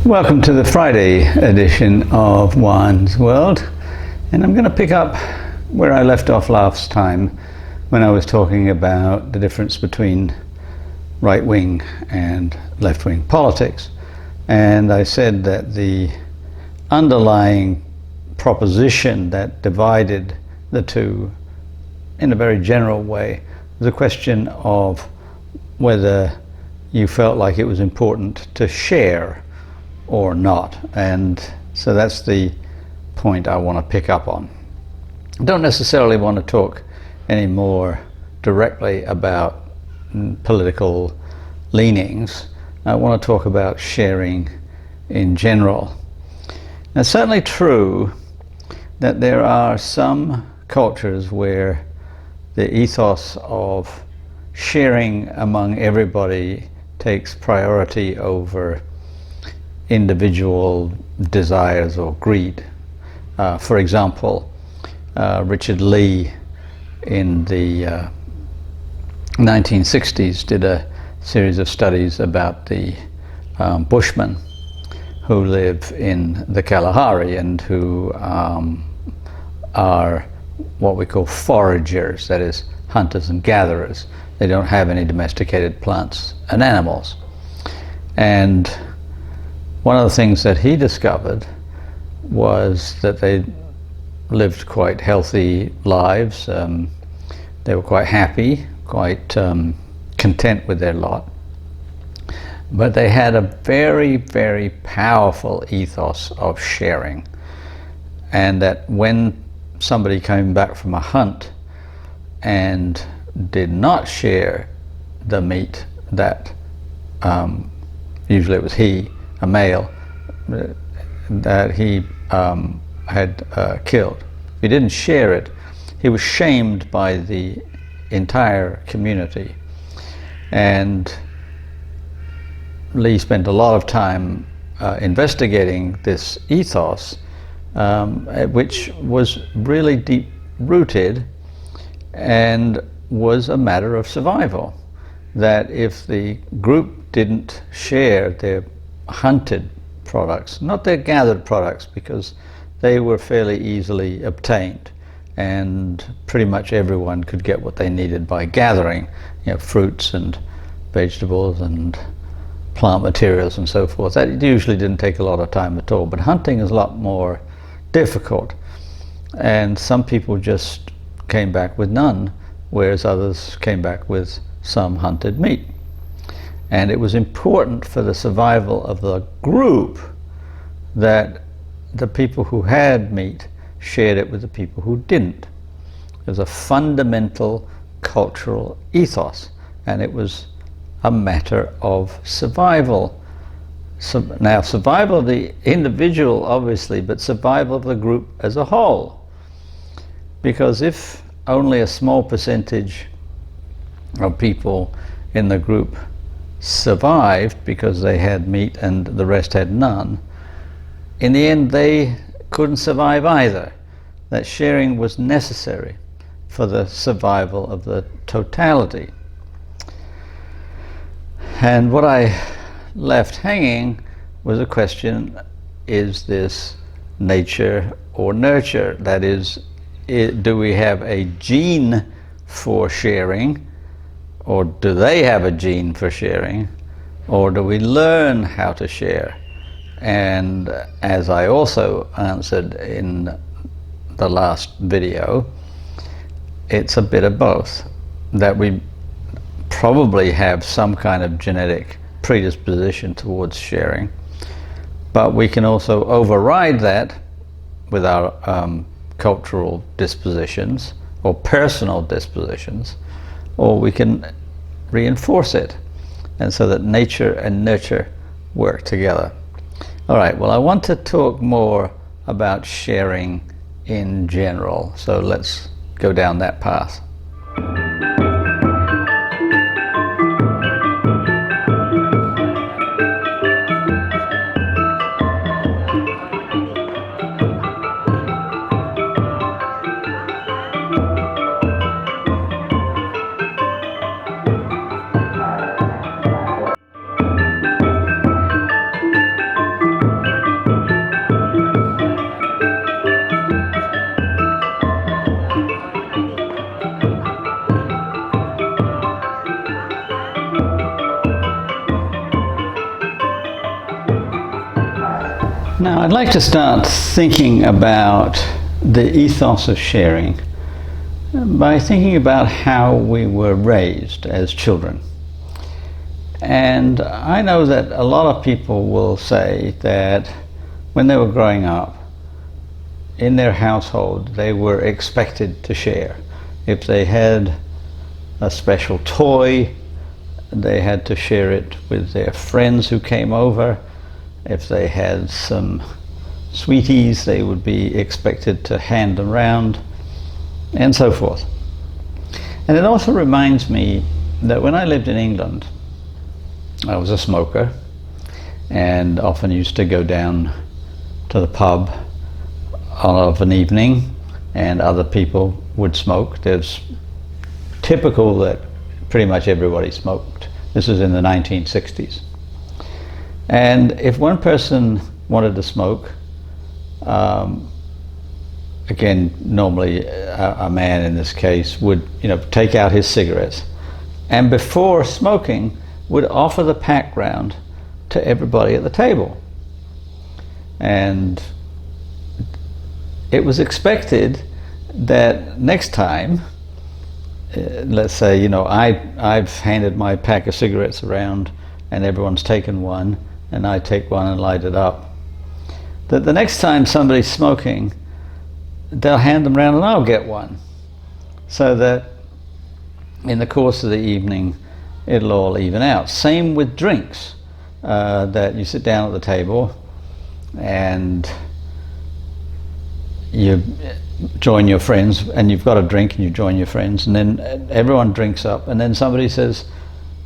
Welcome to the Friday edition of Juan's World, and I'm going to pick up where I left off last time when I was talking about the difference between right-wing and left-wing politics. And I said that the underlying proposition that divided the two in a very general way was a question of whether you felt like it was important to share or not. And so that's the point I want to pick up on. I don't necessarily want to talk any more directly about political leanings. I want to talk about sharing in general. Now, it's certainly true that there are some cultures where the ethos of sharing among everybody takes priority over individual desires or greed. For example, Richard Lee in the 1960s did a series of studies about the Bushmen who live in the Kalahari and who are what we call foragers, that is, hunters and gatherers. They don't have any domesticated plants and animals. And one of the things that he discovered was that they lived quite healthy lives. They were quite happy, quite content with their lot. But they had a very, very powerful ethos of sharing. And that when somebody came back from a hunt and did not share the meat that, usually it was a male, that he had killed. If he didn't share it, he was shamed by the entire community. And Lee spent a lot of time investigating this ethos, which was really deep-rooted and was a matter of survival. That if the group didn't share their hunted products, not their gathered products, because they were fairly easily obtained and pretty much everyone could get what they needed by gathering, fruits and vegetables and plant materials and so forth. That usually didn't take a lot of time at all, but hunting is a lot more difficult, and some people just came back with none, whereas others came back with some hunted meat. And it was important for the survival of the group that the people who had meat shared it with the people who didn't. It was a fundamental cultural ethos, and it was a matter of survival. Now, survival of the individual, obviously, but survival of the group as a whole. Because if only a small percentage of people in the group survived because they had meat and the rest had none, in the end they couldn't survive either. That sharing was necessary for the survival of the totality. And what I left hanging was a question: is this nature or nurture? That is, do we have a gene for sharing, or do they have a gene for sharing, or do we learn how to share? And as I also answered in the last video, it's a bit of both. That we probably have some kind of genetic predisposition towards sharing, but we can also override that with our cultural dispositions or personal dispositions, or we can reinforce it, and so that nature and nurture work together. All right, well, I want to talk more about sharing in general, so let's go down that path. Now, I'd like to start thinking about the ethos of sharing by thinking about how we were raised as children. And I know that a lot of people will say that when they were growing up, in their household, they were expected to share. If they had a special toy, they had to share it with their friends who came over. If they had some sweeties, they would be expected to hand them around, and so forth. And it also reminds me that when I lived in England, I was a smoker and often used to go down to the pub of an evening, and other people would smoke. There's typical that pretty much everybody smoked. This was in the 1960s. And if one person wanted to smoke, again, normally a man in this case would, take out his cigarettes, and before smoking would offer the pack round to everybody at the table. And it was expected that next time, let's say, I've handed my pack of cigarettes around and everyone's taken one, and I take one and light it up, that the next time somebody's smoking, they'll hand them around and I'll get one. So that in the course of the evening, it'll all even out. Same with drinks, that you sit down at the table and you join your friends, and you've got a drink and you join your friends, and then everyone drinks up, and then somebody says,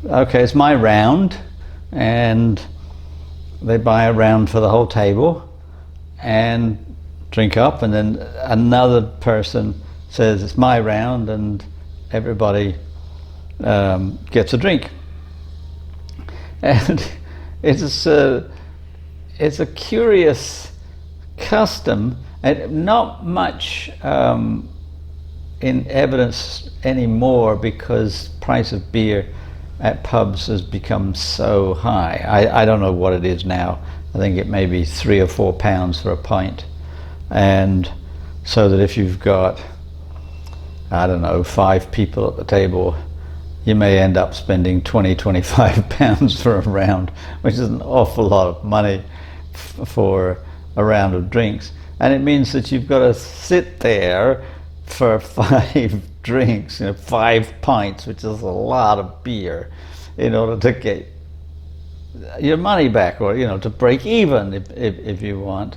okay, it's my round, and they buy a round for the whole table and drink up, and then another person says it's my round, and everybody gets a drink. And it's a curious custom, and not much in evidence anymore, because price of beer at pubs has become so high. I don't know what it is now. I think it may be £3 or £4 for a pint. And so that if you've got, 5 people at the table, you may end up spending £20-25 for a round, which is an awful lot of money for a round of drinks. And it means that you've got to sit there for 5 drinks, 5 pints, which is a lot of beer, in order to get your money back, or to break even if you want.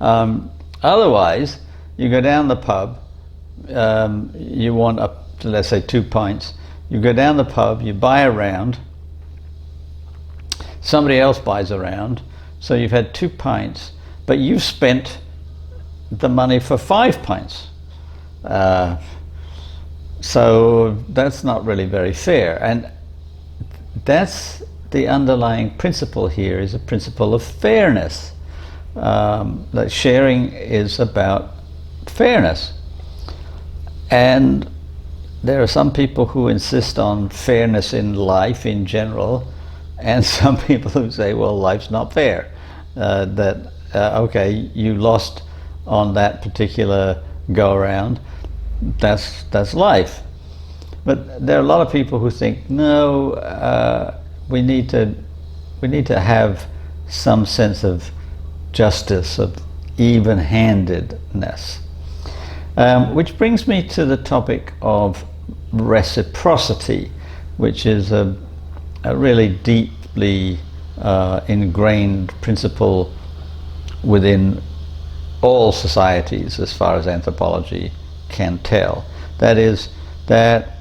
Otherwise, you go down the pub, you want up to, let's say, 2 pints. You go down the pub, you buy a round, somebody else buys a round, so you've had 2 pints, but you've spent the money for 5 pints. So that's not really very fair. And that's the underlying principle here, is a principle of fairness. That sharing is about fairness. And there are some people who insist on fairness in life in general, and some people who say, well, life's not fair. Okay, you lost on that particular go around, that's life. But there are a lot of people who think, no, we need to have some sense of justice, of even-handedness. Which brings me to the topic of reciprocity, which is a really deeply ingrained principle within all societies, as far as anthropology can tell. That is, that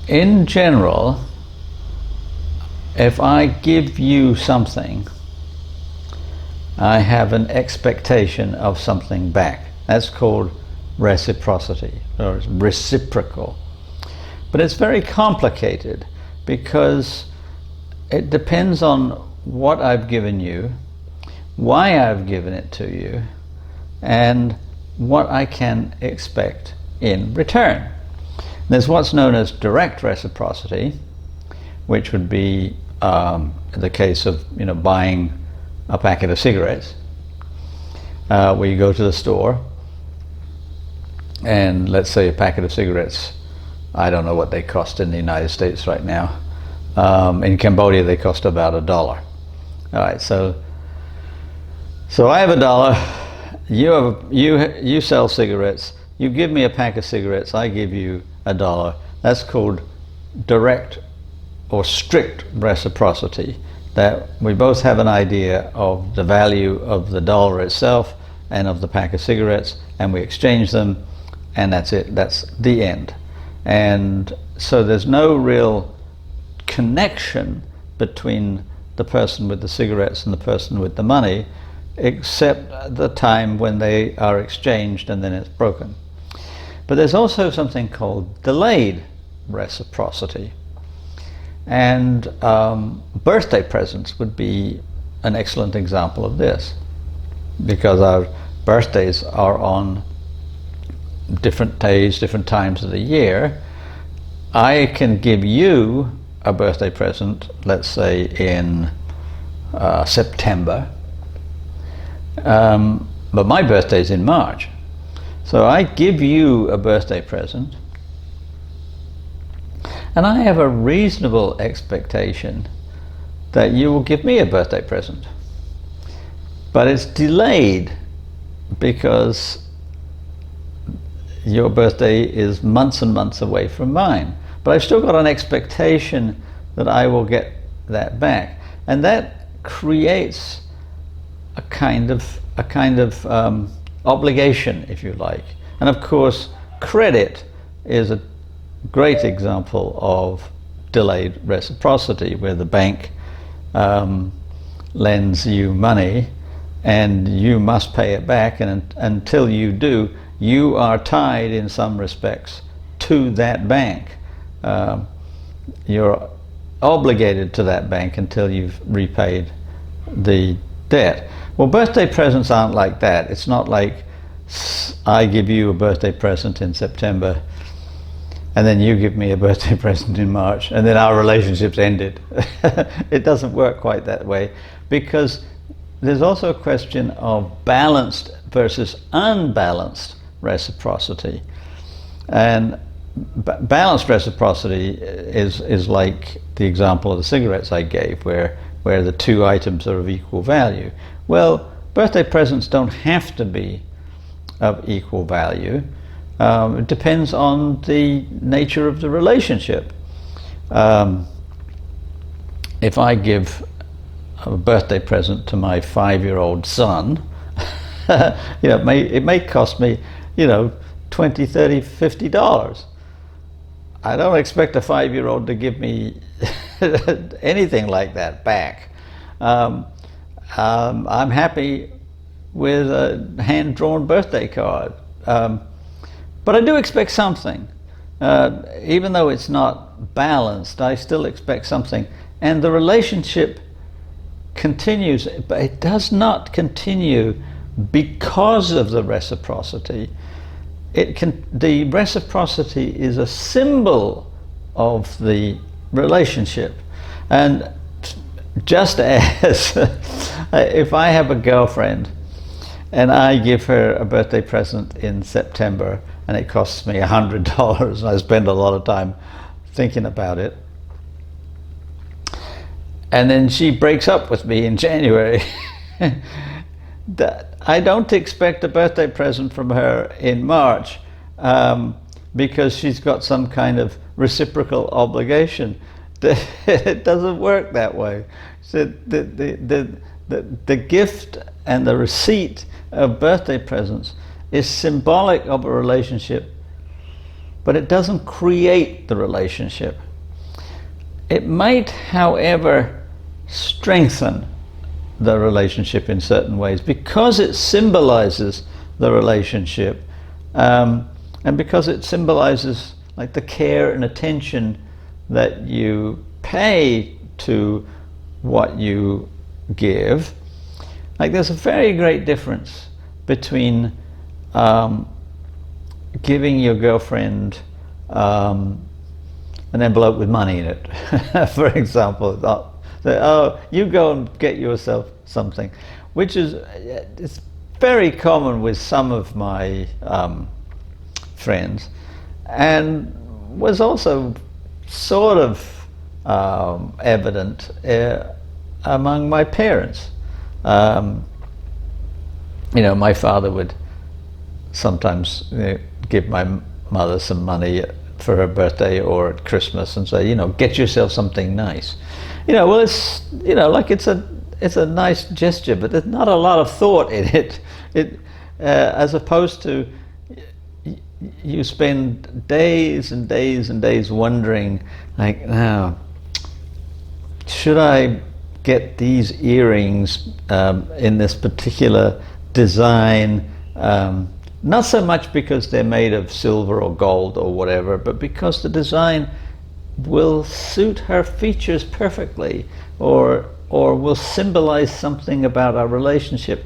in general, if I give you something, I have an expectation of something back. That's called reciprocity, or it's reciprocal. But it's very complicated, because it depends on what I've given you, why I've given it to you, and what I can expect in return. There's what's known as direct reciprocity, which would be the case of buying a packet of cigarettes, where you go to the store, and let's say a packet of cigarettes, I don't know what they cost in the United States right now. In Cambodia, they cost about $1. All right, so I have $1. You sell cigarettes. You give me a pack of cigarettes. I give you $1. That's called direct or strict reciprocity. That we both have an idea of the value of the dollar itself and of the pack of cigarettes, and we exchange them, and that's it. That's the end. And so there's no real connection between the person with the cigarettes and the person with the money, except the time when they are exchanged and then it's broken. But there's also something called delayed reciprocity. And birthday presents would be an excellent example of this, because our birthdays are on different days, different times of the year. I can give you a birthday present, let's say in September, but my birthday's in March. So I give you a birthday present, and I have a reasonable expectation that you will give me a birthday present. But it's delayed because your birthday is months and months away from mine. But I've still got an expectation that I will get that back. And that creates a kind of obligation, if you like. And of course, credit is a great example of delayed reciprocity, where the bank lends you money and you must pay it back, and until you do, you are tied in some respects to that bank. You're obligated to that bank until you've repaid the debt. Well, birthday presents aren't like that. It's not like I give you a birthday present in September and then you give me a birthday present in March and then our relationship's ended. It doesn't work quite that way, because there's also a question of balanced versus unbalanced reciprocity. And balanced reciprocity is like the example of the cigarettes I gave, where the two items are of equal value. Well, birthday presents don't have to be of equal value. It depends on the nature of the relationship. If I give a birthday present to my 5-year-old son, it may cost me, $20, $30, $50. I don't expect a 5-year-old to give me anything like that back. I'm happy with a hand-drawn birthday card. But I do expect something. Even though it's not balanced, I still expect something. And the relationship continues, but it does not continue because of the reciprocity. The reciprocity is a symbol of the relationship. And just as if I have a girlfriend and I give her a birthday present in September and it costs me $100 and I spend a lot of time thinking about it, and then she breaks up with me in January, I don't expect a birthday present from her in March, because she's got some kind of reciprocal obligation. It doesn't work that way. So the gift and the receipt of birthday presents is symbolic of a relationship, but it doesn't create the relationship. It might, however, strengthen the relationship in certain ways because it symbolizes the relationship, and because it symbolizes like the care and attention that you pay to what you give. Like, there's a very great difference between giving your girlfriend an envelope with money in it, for example, Say, oh, you go and get yourself something, which is it's very common with some of my friends, and was also sort of evident among my parents. My father would sometimes give my mother some money for her birthday or at Christmas and say, get yourself something nice. Well, it's it's a nice gesture, but there's not a lot of thought in it. As opposed to you spend days and days and days wondering, like, now, should I get these earrings in this particular design? Not so much because they're made of silver or gold or whatever, but because the design will suit her features perfectly, or will symbolize something about our relationship.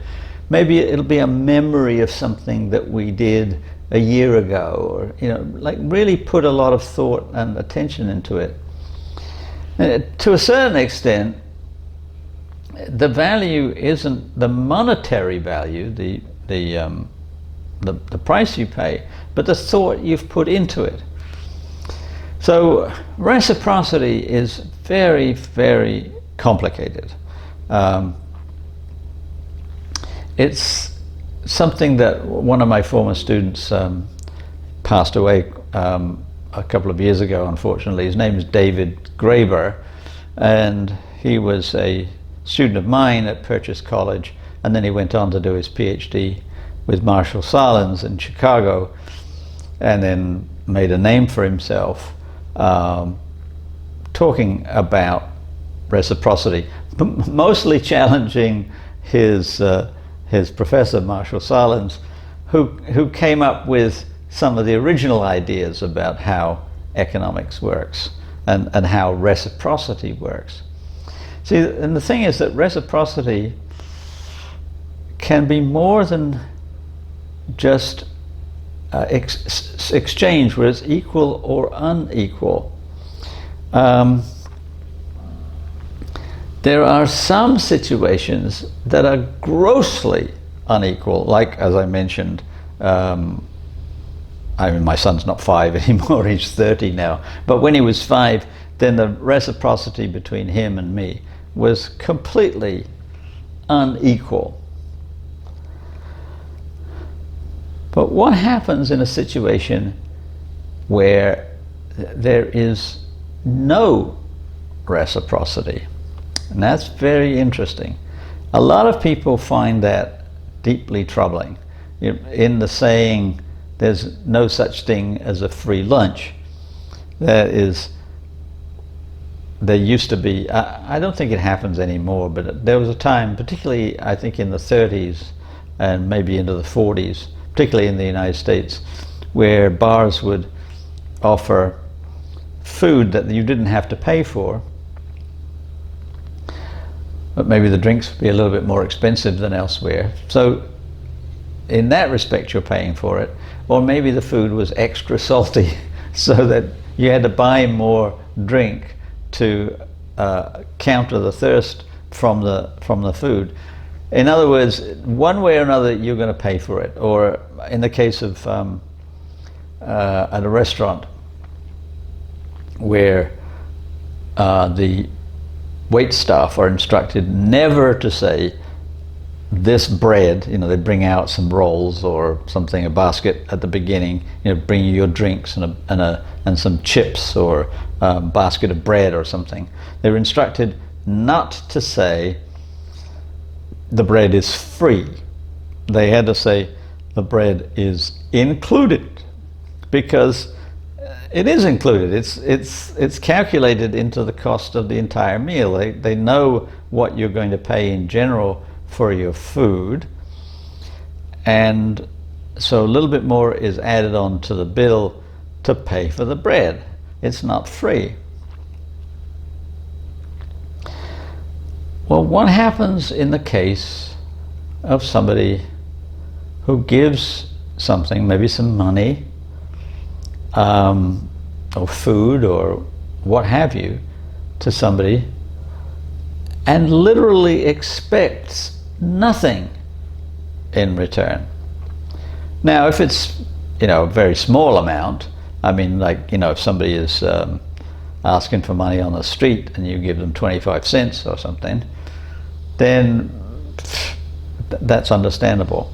Maybe it'll be a memory of something that we did a year ago, or like really put a lot of thought and attention into it. To a certain extent, the value isn't the monetary value, the price you pay, but the thought you've put into it. So reciprocity is very, very complicated. It's something that one of my former students passed away a couple of years ago, unfortunately. His name is David Graeber, and he was a student of mine at Purchase College, and then he went on to do his PhD with Marshall Salins in Chicago, and then made a name for himself talking about reciprocity, mostly challenging his professor, Marshall Salins, who came up with some of the original ideas about how economics works and how reciprocity works. See, and the thing is that reciprocity can be more than just exchange, where it's equal or unequal. There are some situations that are grossly unequal, like, as I mentioned, my son's not 5 anymore, he's 30 now, but when he was 5, then the reciprocity between him and me was completely unequal. But what happens in a situation where there is no reciprocity? And that's very interesting. A lot of people find that deeply troubling. In the saying, there's no such thing as a free lunch. There used to be, I don't think it happens anymore, but there was a time, particularly I think in the 30s and maybe into the 40s, particularly in the United States, where bars would offer food that you didn't have to pay for, but maybe the drinks would be a little bit more expensive than elsewhere. So in that respect, you're paying for it. Or maybe the food was extra salty, so that you had to buy more drink to counter the thirst from the food. In other words, one way or another, you're going to pay for it. Or in the case of at a restaurant, where the wait staff are instructed never to say, this bread, they bring out some rolls or something, a basket at the beginning, bring you your drinks and some chips, or a basket of bread or something. They're instructed not to say the bread is free. They had to say the bread is included, because it is included. It's calculated into the cost of the entire meal. They know what you're going to pay in general for your food, and so a little bit more is added on to the bill to pay for the bread. It's not free. Well, what happens in the case of somebody who gives something, maybe some money, or food, or what have you, to somebody and literally expects nothing in return. Now, if it's, a very small amount, I mean, like, if somebody is asking for money on the street and you give them 25 cents or something, then that's understandable.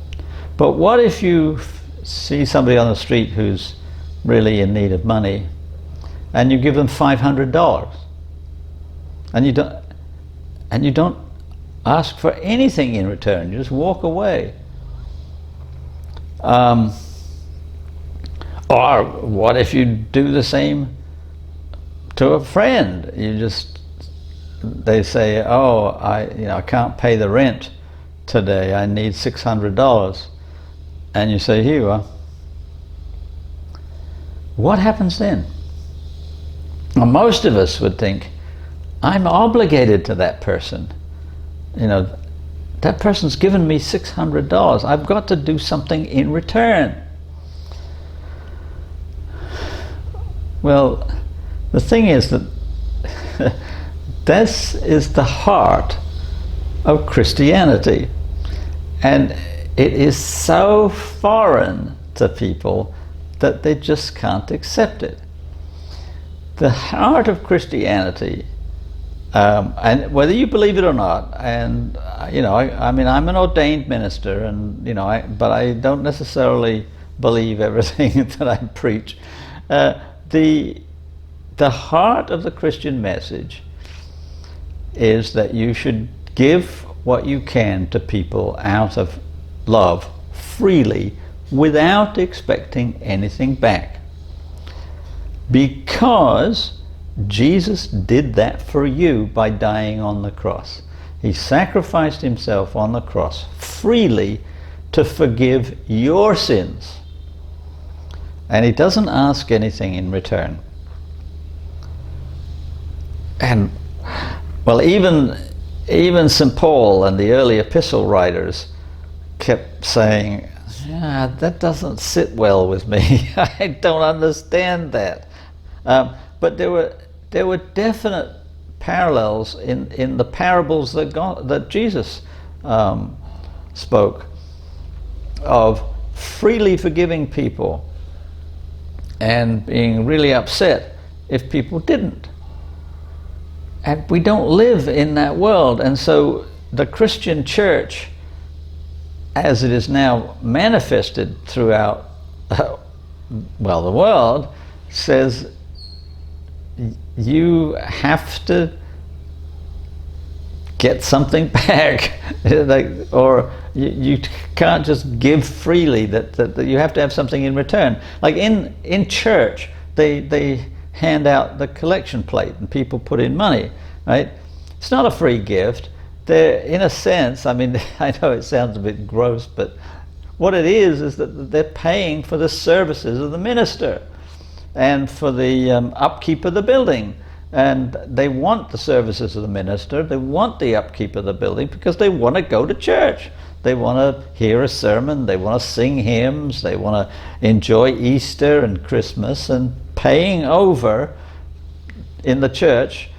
But what if you see somebody on the street who's really in need of money and you give them $500 and you don't ask for anything in return, you just walk away? Or what if you do the same to a friend? They say, oh, I can't pay the rent today, I need $600. And you say, here you are. What happens then? Well, most of us would think, I'm obligated to that person. That person's given me $600. I've got to do something in return. Well, the thing is that this is the heart of Christianity. And it is so foreign to people that they just can't accept it. The heart of Christianity, and whether you believe it or not, and I mean, I'm an ordained minister, and but I don't necessarily believe everything that I preach. The heart of the Christian message is that you should give what you can to people out of love, freely, without expecting anything back. Because Jesus did that for you by dying on the cross. He sacrificed himself on the cross freely to forgive your sins. And he doesn't ask anything in return. And, well, even St. Paul and the early epistle writers kept saying, yeah, that doesn't sit well with me. I don't understand that. But there were definite parallels in the parables that Jesus spoke of, freely forgiving people and being really upset if people didn't. And we don't live in that world. And so the Christian church, as it is now manifested throughout the world, says you have to get something back, or you can't just give freely. That you have to have something in return. Like in church, they hand out the collection plate and people put in money, right? It's not a free gift. They're, in a sense, I mean, I know it sounds a bit gross, but what it is that they're paying for the services of the minister and for the upkeep of the building. And they want the services of the minister, they want the upkeep of the building, because they want to go to church. They want to hear a sermon, they want to sing hymns, they want to enjoy Easter and Christmas. And paying over in the church,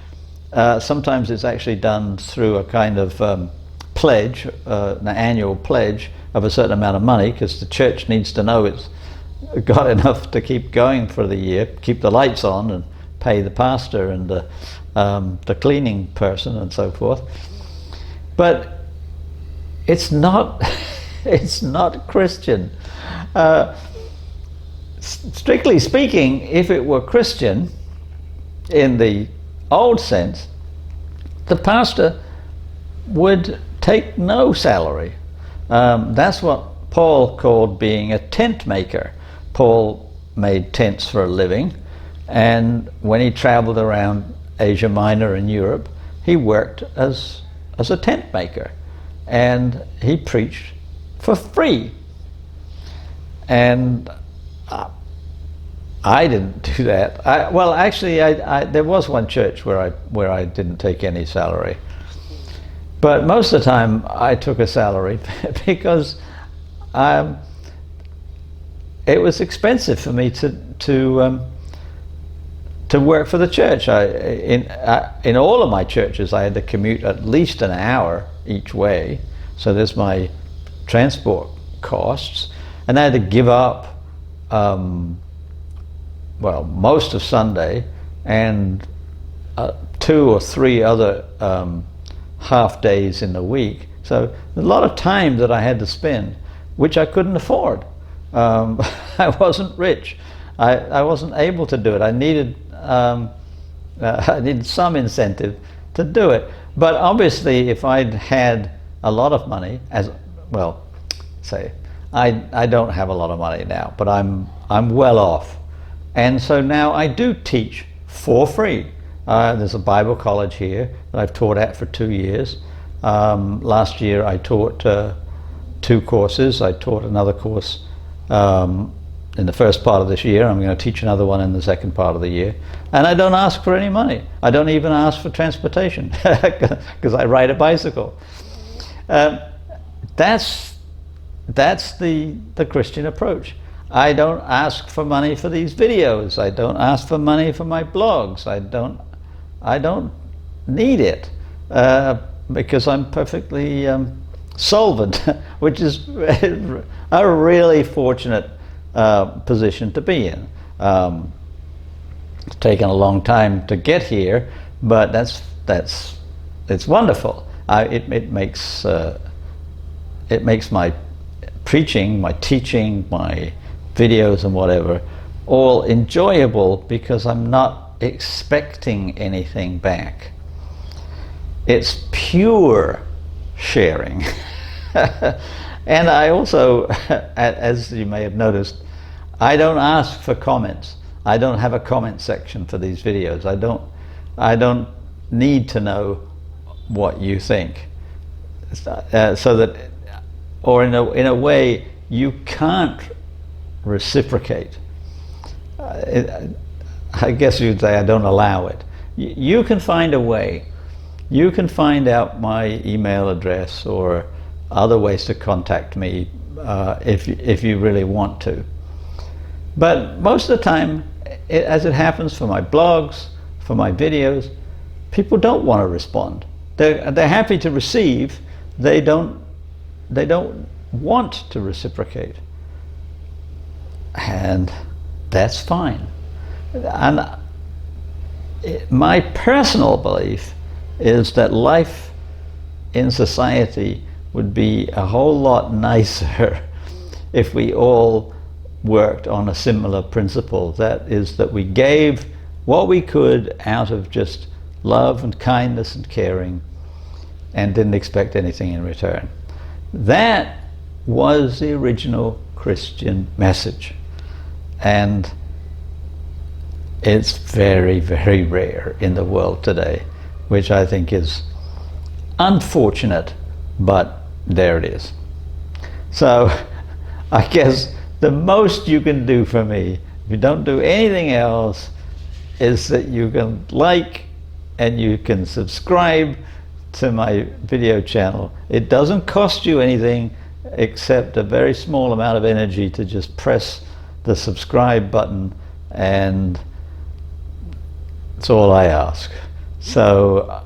sometimes it's actually done through a kind of pledge, an annual pledge of a certain amount of money, because the church needs to know it's got enough to keep going for the year, keep the lights on and pay the pastor and the cleaning person and so forth. But it's not it's not Christian. Strictly speaking, if it were Christian in the old sense, the pastor would take no salary. That's what Paul called being a tent maker. Paul made tents for a living, and when he traveled around Asia Minor and Europe, he worked as a tent maker, and he preached for free. And I didn't do that. Actually, there was one church where I didn't take any salary, but most of the time I took a salary because it was expensive for me to to work for the church. In all of my churches, I had to commute at least an hour each way. So there's my transport costs, and I had to give up, well, most of Sunday and 2 or 3 other half days in the week. So a lot of time that I had to spend, which I couldn't afford. I wasn't rich. I wasn't able to do it. I needed some incentive to do it. But obviously, if I'd had a lot of money, as well, say, I don't have a lot of money now, but I'm well off, and so now I do teach for free. There's a Bible college here that I've taught at for 2 years. Last year I taught 2 courses. I taught another course in the first part of this year. I'm going to teach another one in the second part of the year. And I don't ask for any money. I don't even ask for transportation because I ride a bicycle. That's the Christian approach. I don't ask for money for these videos. I don't ask for money for my blogs. I don't need it because I'm perfectly solvent, which is a really fortunate position to be in. It's taken a long time to get here, but it's wonderful. It makes my preaching, my teaching, my videos and whatever all enjoyable because I'm not expecting anything back. It's pure sharing. And I also, as you may have noticed, I don't ask for comments. I don't have a comment section for these videos. I don't need to know what you think. So that, or in a way, you can't reciprocate. I guess you'd say I don't allow it. You can find a way. You can find out my email address or other ways to contact me if you really want to. But most of the time, as it happens for my blogs, for my videos, people don't want to respond. They're happy to receive. They don't want to reciprocate, and that's fine. And my personal belief is that life in society would be a whole lot nicer if we all worked on a similar principle. That is, that we gave what we could out of just love and kindness and caring and didn't expect anything in return. That was the original Christian message. And it's very, very rare in the world today, which I think is unfortunate, but there it is. So I guess the most you can do for me, if you don't do anything else, is that you can like and you can subscribe to my video channel. It doesn't cost you anything except a very small amount of energy to just press the subscribe button, and that's all I ask. So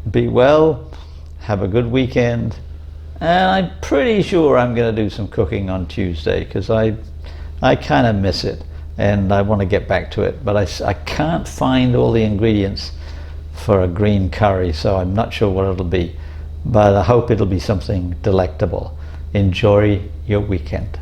be well, have a good weekend, and I'm pretty sure I'm going to do some cooking on Tuesday because I kind of miss it and I want to get back to it, but I can't find all the ingredients for a green curry, so I'm not sure what it'll be, but I hope it'll be something delectable. Enjoy your weekend.